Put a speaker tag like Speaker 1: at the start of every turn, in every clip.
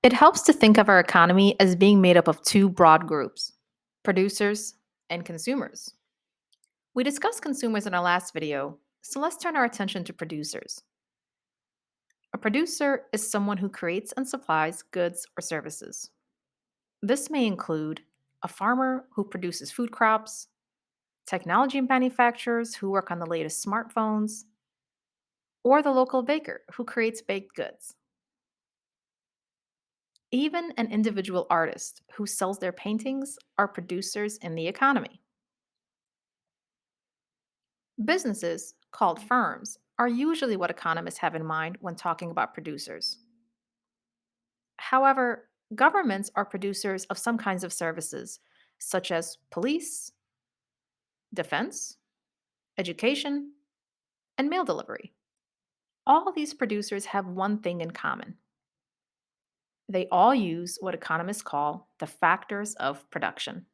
Speaker 1: It helps to think of our economy as being made up of two broad groups: producers and consumers. We discussed consumers in our last video, so let's turn our attention to producers. A producer is someone who creates and supplies goods or services. This may include a farmer who produces food crops, technology manufacturers who work on the latest smartphones, or the local baker who creates baked goods. Even an individual artist who sells their paintings are producers in the economy. Businesses, called firms, are usually what economists have in mind when talking about producers. However, governments are producers of some kinds of services, such as police, defense, education, and mail delivery. All these producers have one thing in common: they all use what economists call the factors of production.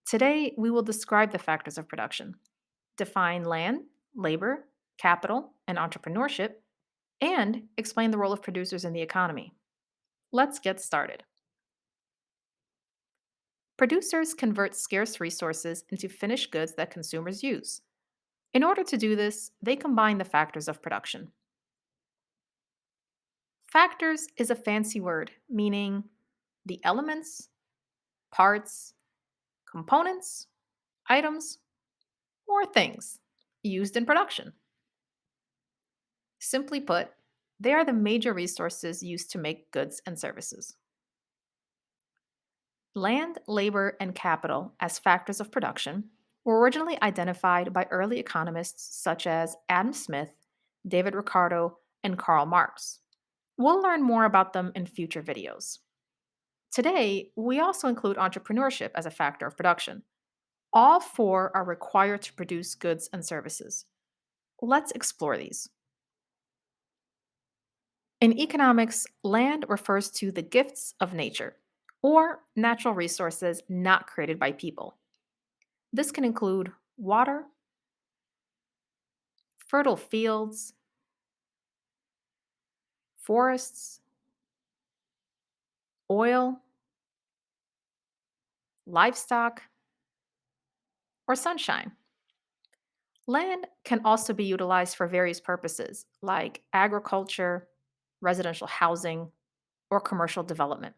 Speaker 1: Today, we will describe the factors of production, define land, labor, capital, and entrepreneurship, and explain the role of producers in the economy. Let's get started. Producers convert scarce resources into finished goods that consumers use. In order to do this, they combine the factors of production. Factors is a fancy word meaning the elements, parts, components, items, or things used in production. Simply put, they are the major resources used to make goods and services. Land, labor, and capital as factors of production were originally identified by early economists such as Adam Smith, David Ricardo, and Karl Marx. We'll learn more about them in future videos. Today, we also include entrepreneurship as a factor of production. All four are required to produce goods and services. Let's explore these. In economics, land refers to the gifts of nature, or natural resources not created by people. This can include water, fertile fields, forests, oil, livestock, or sunshine. Land can also be utilized for various purposes, like agriculture, residential housing, or commercial development.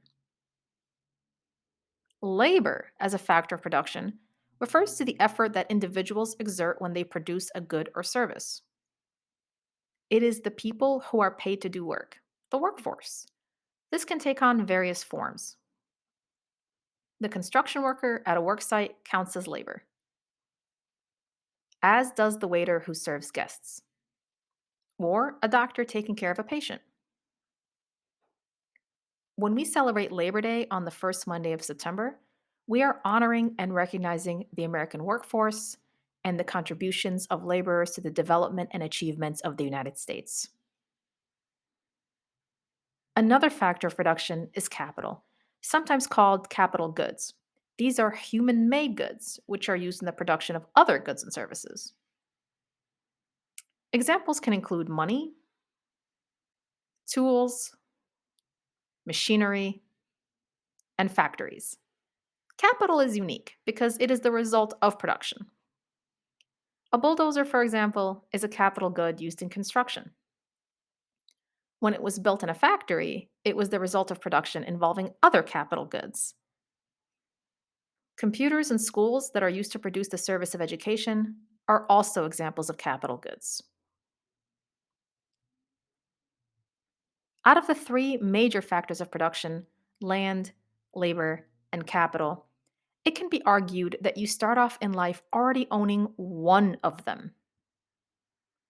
Speaker 1: Labor, as a factor of production, refers to the effort that individuals exert when they produce a good or service. It is the people who are paid to do work, the workforce. This can take on various forms. The construction worker at a worksite counts as labor, as does the waiter who serves guests, or a doctor taking care of a patient. When we celebrate Labor Day on the first Monday of September, we are honoring and recognizing the American workforce and the contributions of laborers to the development and achievements of the United States. Another factor of production is capital, sometimes called capital goods. These are human made goods, which are used in the production of other goods and services. Examples can include money, tools, machinery, and factories. Capital is unique because it is the result of production. A bulldozer, for example, is a capital good used in construction. When it was built in a factory, it was the result of production involving other capital goods. Computers in schools that are used to produce the service of education are also examples of capital goods. Out of the three major factors of production, land, labor, and capital, it can be argued that you start off in life already owning one of them.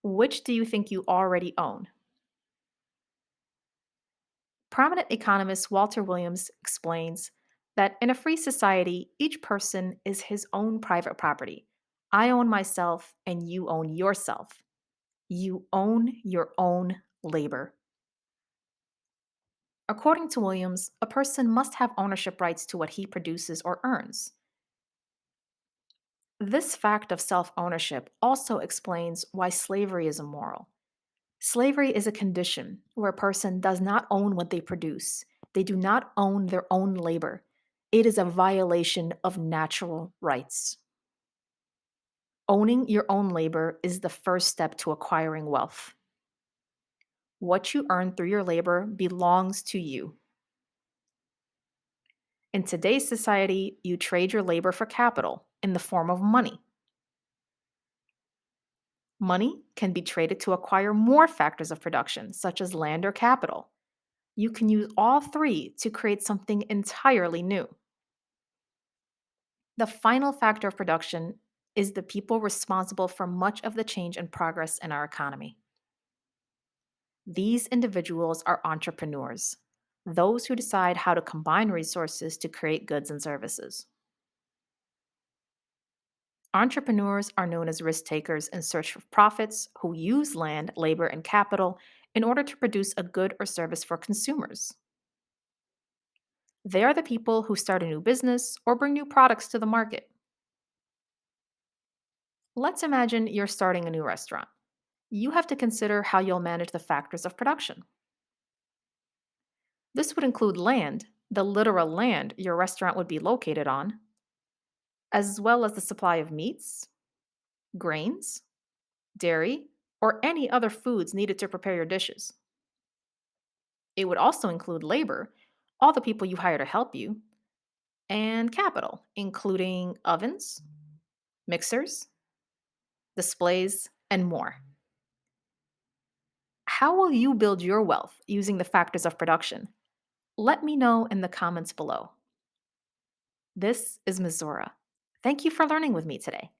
Speaker 1: Which do you think you already own? Prominent economist Walter Williams explains that in a free society, each person is his own private property. I own myself and you own yourself. You own your own labor. According to Williams, a person must have ownership rights to what he produces or earns. This fact of self ownership also explains why slavery is immoral. Slavery is a condition where a person does not own what they produce. They do not own their own labor. It is a violation of natural rights. Owning your own labor is the first step to acquiring wealth. What you earn through your labor belongs to you. In today's society, you trade your labor for capital in the form of money. Money can be traded to acquire more factors of production, such as land or capital. You can use all three to create something entirely new. The final factor of production is the people responsible for much of the change and progress in our economy. These individuals are entrepreneurs, those who decide how to combine resources to create goods and services. Entrepreneurs are known as risk takers in search of profits who use land, labor, and capital in order to produce a good or service for consumers. They are the people who start a new business or bring new products to the market. Let's imagine you're starting a new restaurant. You have to consider how you'll manage the factors of production. This would include land, the literal land your restaurant would be located on, as well as the supply of meats, grains, dairy, or any other foods needed to prepare your dishes. It would also include labor, all the people you hire to help you, and capital, including ovens, mixers, displays, and more. How will you build your wealth using the factors of production? Let me know in the comments below. This is Missoura. Thank you for learning with me today.